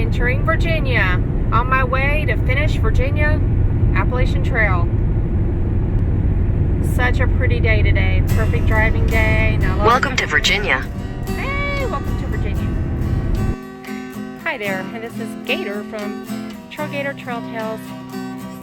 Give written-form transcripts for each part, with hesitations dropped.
entering Virginia. On my way to finish Virginia Appalachian Trail. Such a pretty day today. Perfect driving day. Welcome to Virginia. Hey, welcome to Virginia. Hi there, and this is Gator from Trailgator Trail Tales,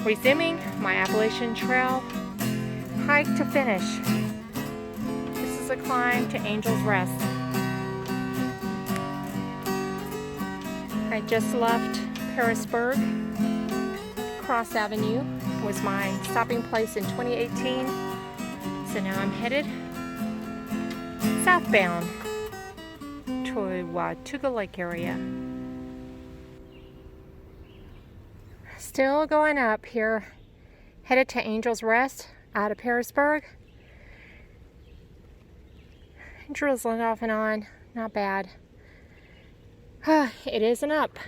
resuming my Appalachian Trail hike to finish. This is a climb to Angel's Rest. I just left Pearisburg. Cross Avenue was my stopping place in 2018. So now I'm headed southbound to Watauga Lake area. Still going up here, headed to Angel's Rest out of Pearisburg. Drizzling off and on, not bad. It isn't up.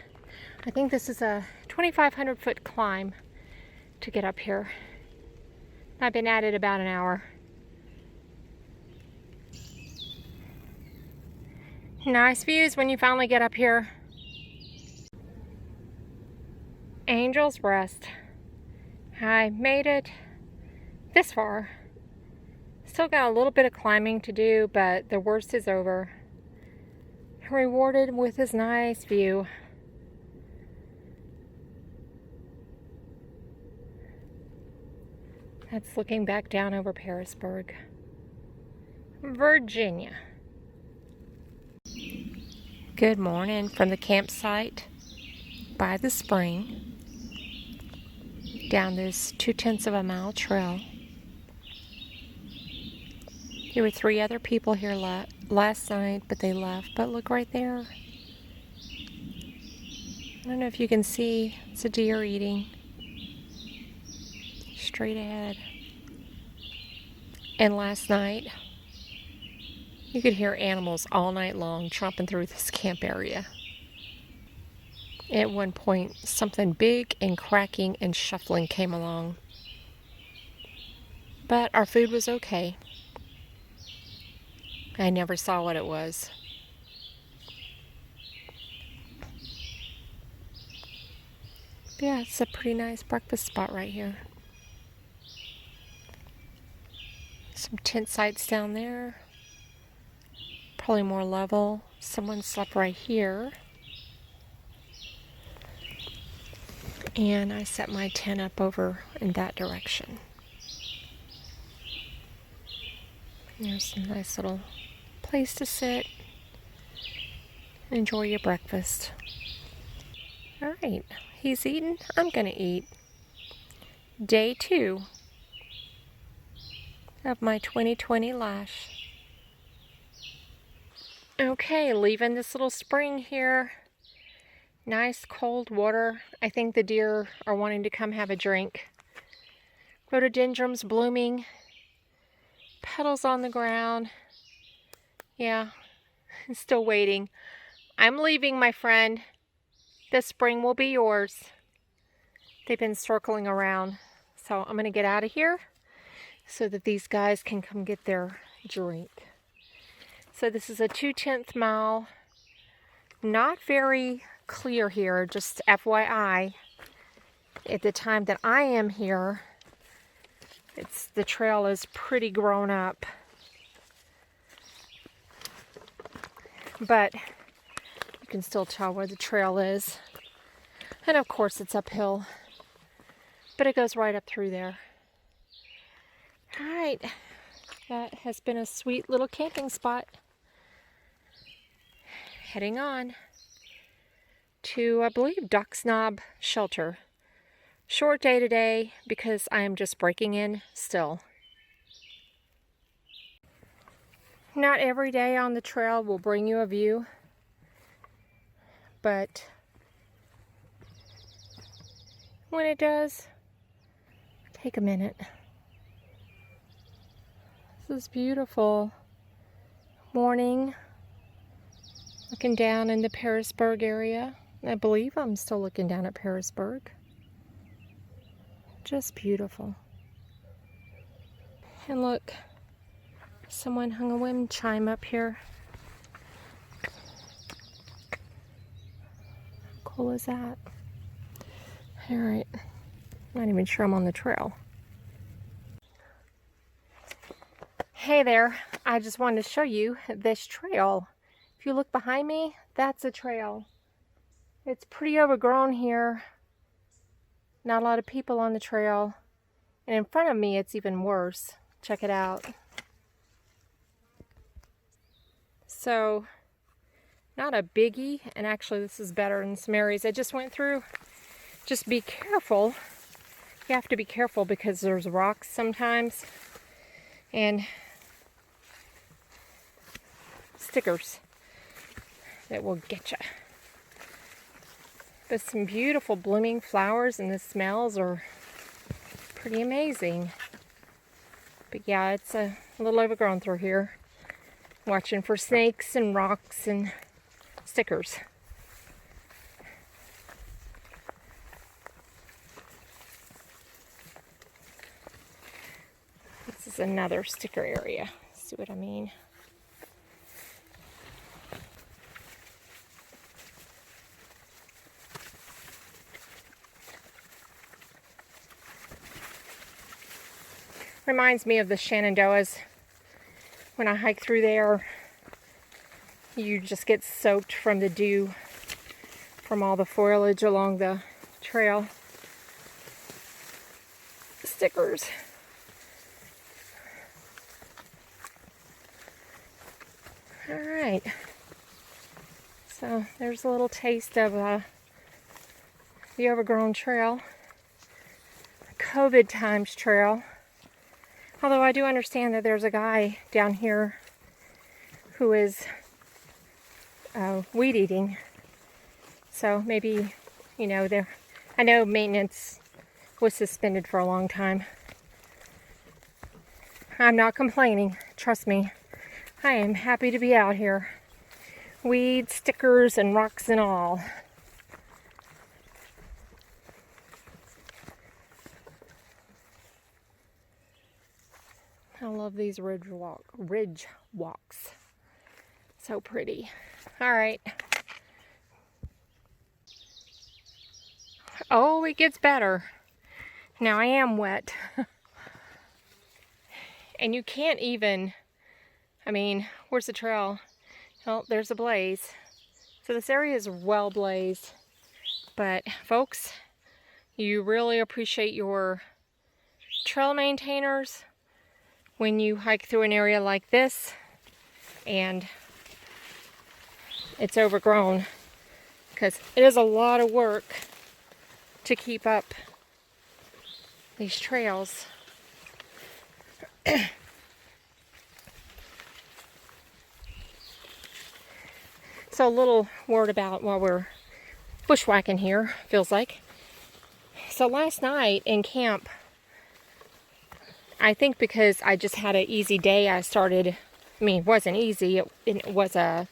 I think this is a 2,500 foot climb to get up here. I've been at it about an hour. Nice views when you finally get up here. Angel's Rest. I made it this far. Still got a little bit of climbing to do, but the worst is over. Rewarded with this nice view. That's looking back down over Pearisburg, Virginia. Good morning from the campsite by the spring down this 2/10 of a mile trail. There were 3 other people here last night, but they left. But look right there. I don't know if you can see, it's a deer eating straight ahead. And last night, you could hear animals all night long tromping through this camp area. At one point, something big and cracking and shuffling came along. But our food was okay. I never saw what it was. Yeah, it's a pretty nice breakfast spot right here. Some tent sites down there. Probably more level. Someone slept right here. And I set my tent up over in that direction. There's a nice little place to sit. Enjoy your breakfast. All right, he's eating. I'm gonna eat. Day 2 of my 2020 lash. Okay, leaving this little spring here. Nice cold water. I think the deer are wanting to come have a drink. Rhododendrons blooming. Petals on the ground. Yeah, still waiting. I'm leaving, my friend. This spring will be yours. They've been circling around. So I'm going to get out of here so that these guys can come get their drink. So this is a 2/10 mile. Not very clear here, just FYI. At the time that I am here, the trail is pretty grown up. But you can still tell where the trail is. And of course it's uphill. But it goes right up through there. Alright. That has been a sweet little camping spot. Heading on to, I believe, Duck's Knob Shelter. Short day today because I am just breaking in still. Not every day on the trail will bring you a view, but when it does, take a minute. This is beautiful. Morning. Looking down in the Pearisburg area. I believe I'm still looking down at Pearisburg. Just beautiful. And look, someone hung a wind chime up here. cool is that? Alright, not even sure I'm on the trail. Hey there, I just wanted to show you this trail. If you look behind me, that's a trail. It's pretty overgrown here. Not a lot of people on the trail. And in front of me, it's even worse. Check it out. So, not a biggie, and actually this is better in some areas I just went through. Just be careful. You have to be careful because there's rocks sometimes. And stickers that will get you. But some beautiful blooming flowers, and the smells are pretty amazing. But yeah, it's a little overgrown through here. Watching for snakes and rocks and stickers. This is another sticker area. See what I mean? Reminds me of the Shenandoahs. When I hike through there, you just get soaked from the dew from all the foliage along the trail. Stickers. Alright. So there's a little taste of the overgrown trail. COVID times trail. Although I do understand that there's a guy down here who is weed eating. So maybe, you know, I know maintenance was suspended for a long time. I'm not complaining, trust me. I am happy to be out here. Weeds, stickers, and rocks and all. I love these ridge walks. So pretty. All right. Oh, it gets better. Now I am wet. And you can't even, I mean, where's the trail? Well, there's a blaze. So this area is well blazed. But folks, you really appreciate your trail maintainers when you hike through an area like this and it's overgrown, because it is a lot of work to keep up these trails. So a little word about while we're bushwhacking here, feels like. So last night in camp, I think because I just had an easy day, I started, I mean, it wasn't easy. It was I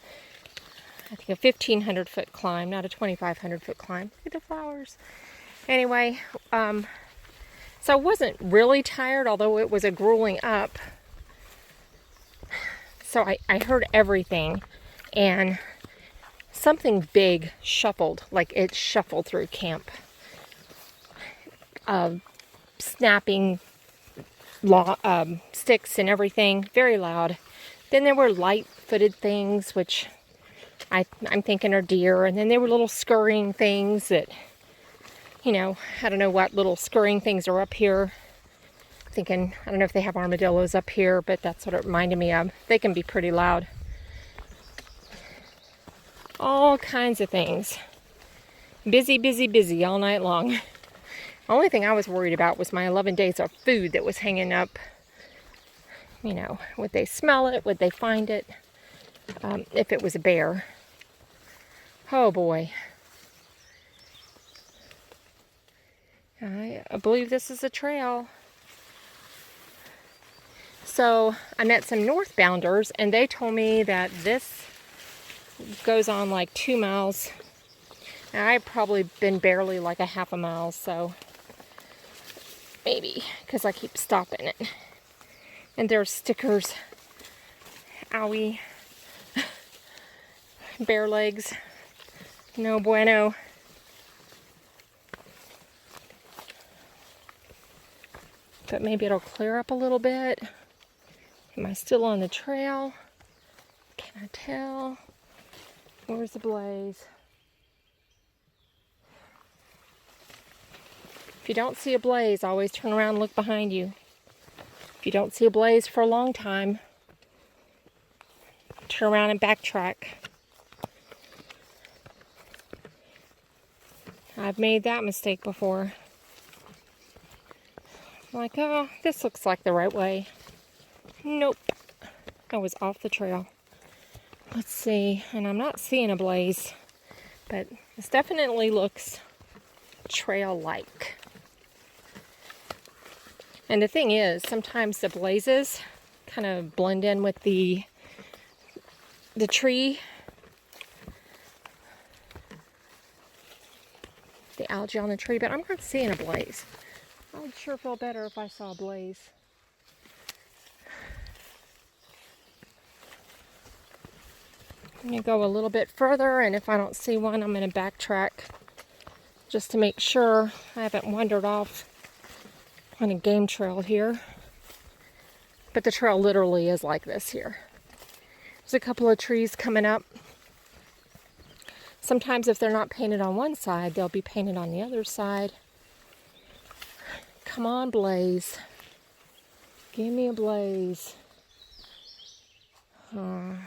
think a 1,500 foot climb, not a 2,500 foot climb. Look at the flowers. Anyway, so I wasn't really tired, although it was a grueling up. So I heard everything, and something big shuffled, like it shuffled through camp. Snapping sticks and everything, very loud. Then there were light-footed things, which I'm thinking are deer, and then there were little scurrying things that, you know, I don't know what little scurrying things are up here. Thinking, I don't know if they have armadillos up here, but that's what it reminded me of. They can be pretty loud. All kinds of things. Busy, busy, busy all night long. The only thing I was worried about was my 11 days of food that was hanging up. You know, would they smell it? Would they find it? If it was a bear. Oh boy. I believe this is a trail. So I met some northbounders, and they told me that this goes on like 2 miles. And I've probably been barely like a half a mile, so maybe, because I keep stopping it. And there's stickers. Owie. Bare legs. No bueno. but maybe it'll clear up a little bit. Am I still on the trail? Can I tell? Where's the blaze? If you don't see a blaze, always turn around and look behind you. If you don't see a blaze for a long time, turn around and backtrack. I've made that mistake before. I'm like, oh, this looks like the right way. Nope. I was off the trail. Let's see. And I'm not seeing a blaze, but this definitely looks trail-like. And the thing is, sometimes the blazes kind of blend in with the tree, the algae on the tree, but I'm not seeing a blaze. I would sure feel better if I saw a blaze. I'm going to go a little bit further, and if I don't see one, I'm going to backtrack just to make sure I haven't wandered off on a game trail here. But the trail literally is like this here. There's a couple of trees coming up. Sometimes if they're not painted on one side, they'll be painted on the other side. Come on, blaze. Give me a blaze. Nope.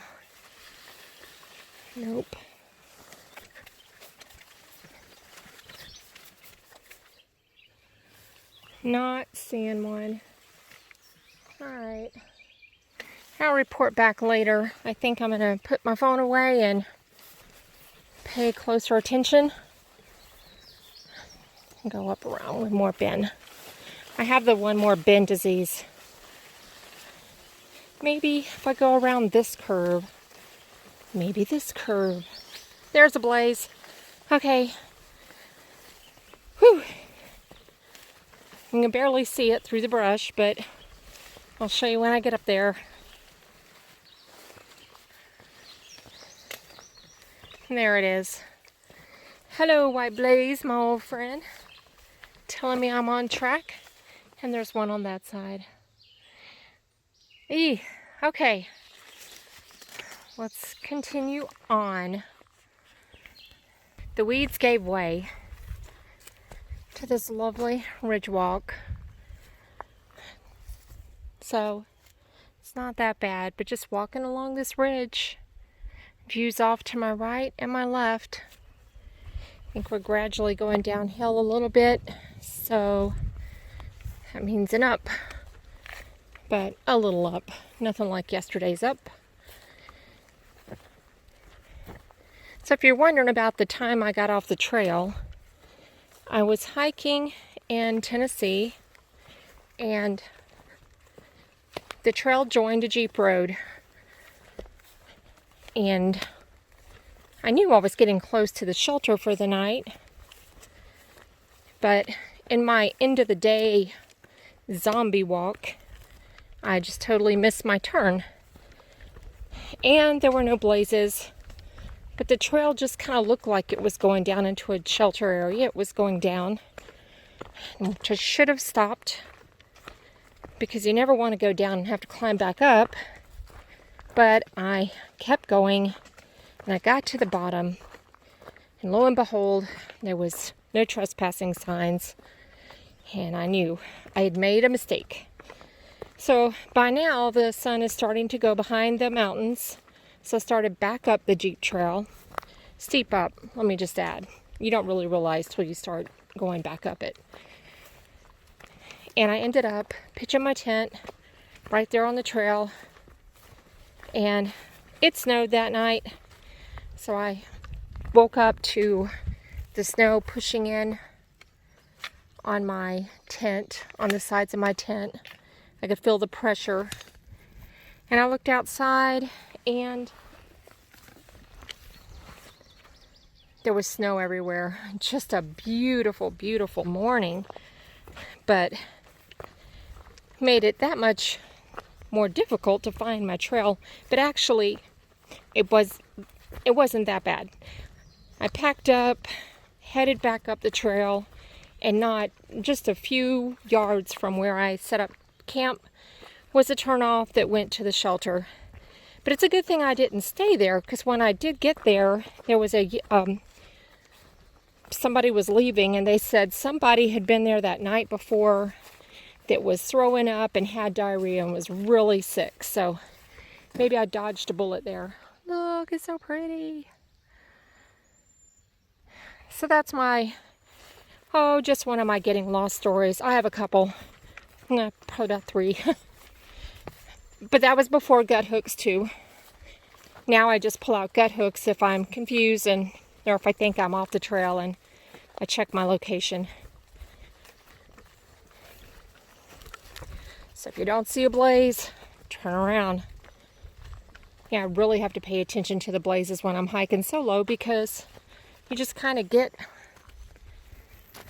Not seeing one. Alright. I'll report back later. I think I'm going to put my phone away and pay closer attention. And go up around with more Ben. I have the one more Ben disease. Maybe if I go around this curve. Maybe this curve. There's a blaze. Okay. Whew. You can barely see it through the brush, but I'll show you when I get up there. And there it is. Hello, white blaze, my old friend. Telling me I'm on track. And there's one on that side. Okay. Let's continue on. The weeds gave way to this lovely ridge walk. So it's not that bad, but just walking along this ridge, views off to my right and my left. I think we're gradually going downhill a little bit, so that means an up, but a little up. Nothing like yesterday's up. So if you're wondering about the time I got off the trail, I was hiking in Tennessee, and the trail joined a Jeep road, and I knew I was getting close to the shelter for the night, but in my end of the day zombie walk, I just totally missed my turn, and there were no blazes. But the trail just kind of looked like it was going down into a shelter area. It was going down, which I should have stopped, because you never want to go down and have to climb back up. But I kept going, and I got to the bottom, and lo and behold, there was no trespassing signs, and I knew I had made a mistake. So by now, the sun is starting to go behind the mountains. So I started back up the Jeep trail. Steep up, let me just add. You don't really realize till you start going back up it. And I ended up pitching my tent right there on the trail. And it snowed that night. So I woke up to the snow pushing in on my tent, on the sides of my tent. I could feel the pressure. And I looked outside, and there was snow everywhere. Just a beautiful, beautiful morning, but made it that much more difficult to find my trail. But actually, it wasn't that bad. I packed up, headed back up the trail, and not just a few yards from where I set up camp was a turnoff that went to the shelter. But it's a good thing I didn't stay there, because when I did get there, there was a somebody was leaving, and they said somebody had been there that night before that was throwing up and had diarrhea and was really sick. So maybe I dodged a bullet there. Look, it's so pretty. So that's my, just one of my getting lost stories. I have a couple, probably about 3. But that was before gut hooks too. Now I just pull out gut hooks if I'm confused or if I think I'm off the trail, and I check my location. So if you don't see a blaze, turn around. Yeah, I really have to pay attention to the blazes when I'm hiking solo, because you just kind of get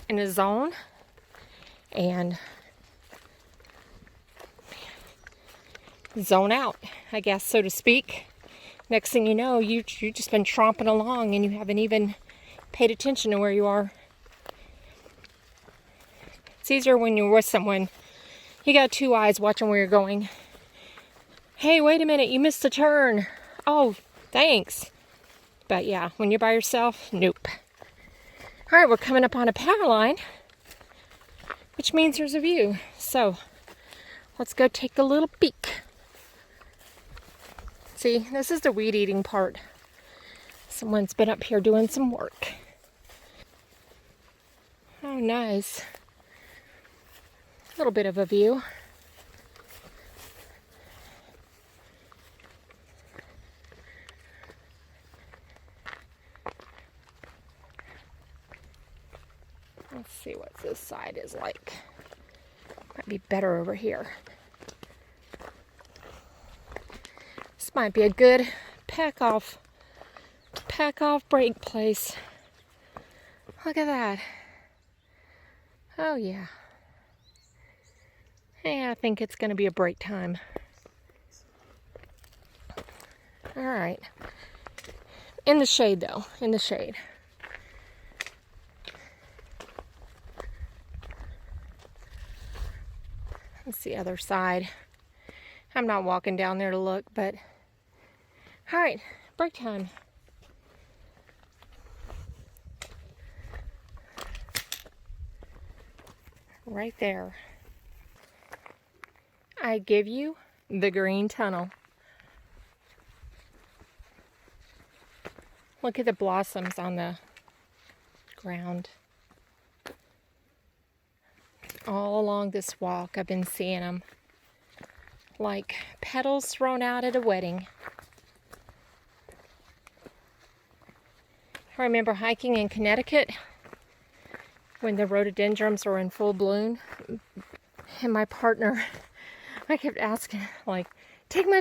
in a zone and zone out, I guess, so to speak. Next thing you know, you've just been tromping along and you haven't even paid attention to where you are. It's easier when you're with someone. You got 2 eyes watching where you're going. Hey, wait a minute, you missed a turn. Oh, thanks. But yeah, when you're by yourself, nope. All right, we're coming up on a power line, which means there's a view. So let's go take a little peek. See, this is the weed eating part. Someone's been up here doing some work. Oh, nice. A little bit of a view. Let's see what this side is like. Might be better over here. This might be a good pack off break place. Look at that. Oh yeah. Yeah, I think it's going to be a break time. All right. In the shade though, in the shade. Let's see the other side. I'm not walking down there to look, but all right, break time. Right there. I give you the green tunnel. Look at the blossoms on the ground. All along this walk, I've been seeing them like petals thrown out at a wedding. I remember hiking in Connecticut when the rhododendrons were in full bloom, and my partner, I kept asking, like, take my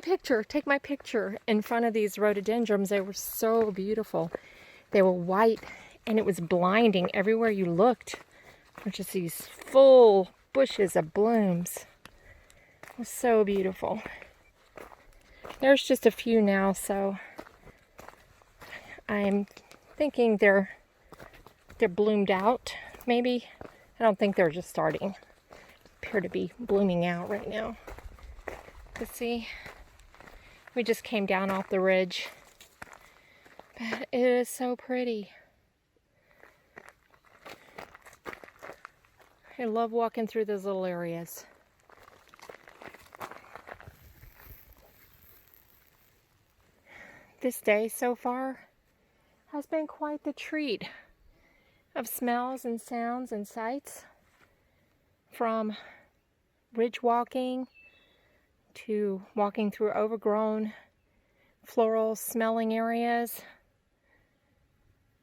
picture in front of these rhododendrons. They were so beautiful. They were white, and it was blinding everywhere you looked. Just these full bushes of blooms. It was so beautiful. There's just a few now, so I'm thinking they're bloomed out, maybe. I don't think they're just starting. Appear to be blooming out right now. Let's see. We just came down off the ridge. But it is so pretty. I love walking through those little areas. This day so far has been quite the treat of smells and sounds and sights, from ridge walking to walking through overgrown floral smelling areas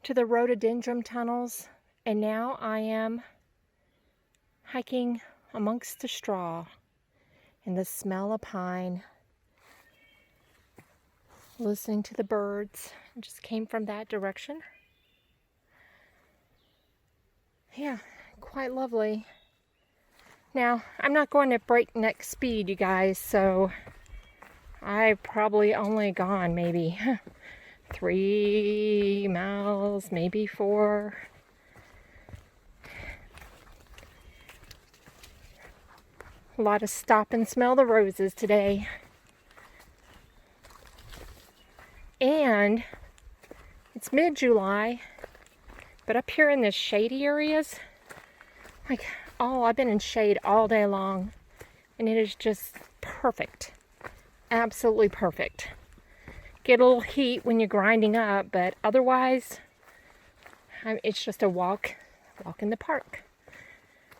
to the rhododendron tunnels, and now I am hiking amongst the straw and the smell of pine, listening to the birds. I just came from that direction. Yeah, quite lovely. Now, I'm not going at breakneck speed, you guys, so I've probably only gone maybe 3 miles, maybe 4. A lot of stop and smell the roses today. And it's mid-July, but up here in the shady areas, like, I've been in shade all day long, and it is just perfect. Absolutely perfect. Get a little heat when you're grinding up, but otherwise, it's just a walk in the park.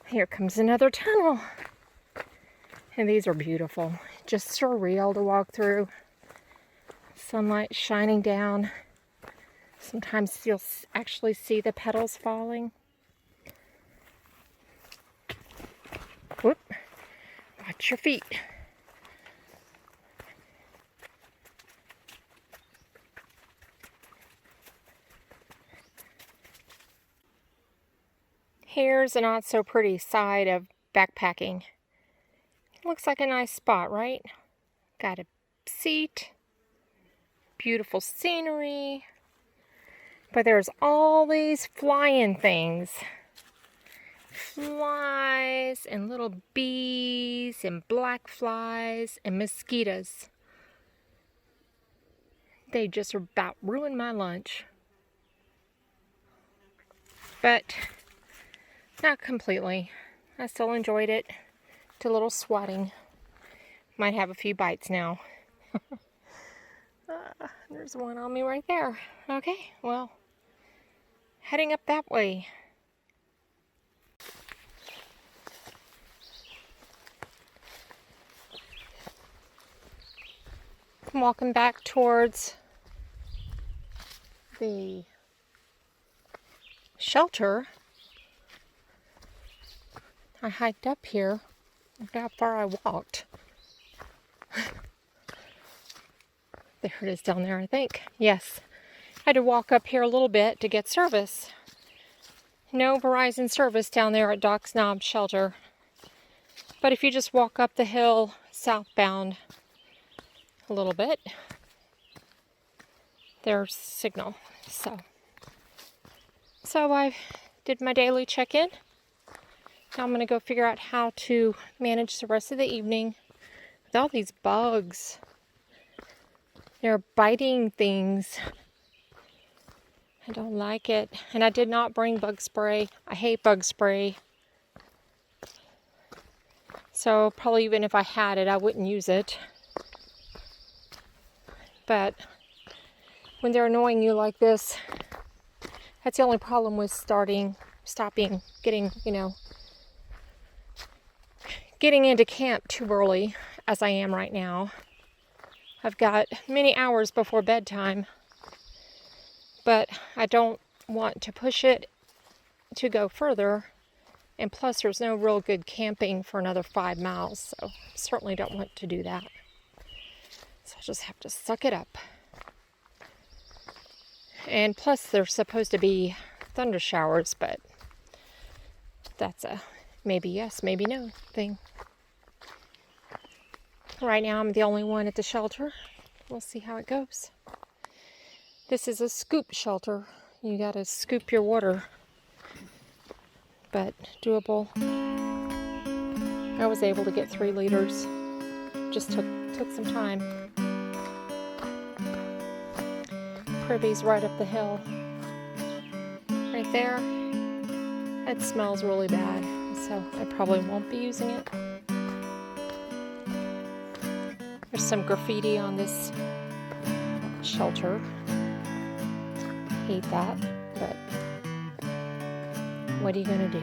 Here comes another tunnel. And these are beautiful. Just surreal to walk through. Sunlight shining down. Sometimes you'll actually see the petals falling. Whoop. Watch your feet. Here's a not so pretty side of backpacking. Looks like a nice spot, right? Got a seat, beautiful scenery, but there's all these flying things. Flies and little bees and black flies and mosquitoes. They just about ruined my lunch. But not completely. I still enjoyed it. Did a little swatting. Might have a few bites now. There's one on me right there. Okay, well, heading up that way. I'm walking back towards the shelter. I hiked up here. Look how far I walked. There it is down there, I think. Yes. I had to walk up here a little bit to get service. No Verizon service down there at Doc's Knob Shelter. But if you just walk up the hill southbound a little bit, there's signal. So I did my daily check-in. Now I'm going to go figure out how to manage the rest of the evening with all these bugs. They're biting things. I don't like it. And I did not bring bug spray. I hate bug spray. So probably even if I had it, I wouldn't use it. But when they're annoying you like this, that's the only problem with stopping, getting into camp too early, as I am right now. I've got many hours before bedtime, but I don't want to push it to go further, and plus there's no real good camping for another 5 miles, so certainly don't want to do that. So I'll just have to suck it up. And plus there's supposed to be thunder showers, but that's a maybe yes, maybe no thing. Right now I'm the only one at the shelter. We'll see how it goes. This is a scoop shelter. You gotta scoop your water. But doable. I was able to get 3 liters. Just took some time. Privvy's right up the hill. Right there. It smells really bad, so I probably won't be using it. There's some graffiti on this shelter. Hate that, but what are you gonna do?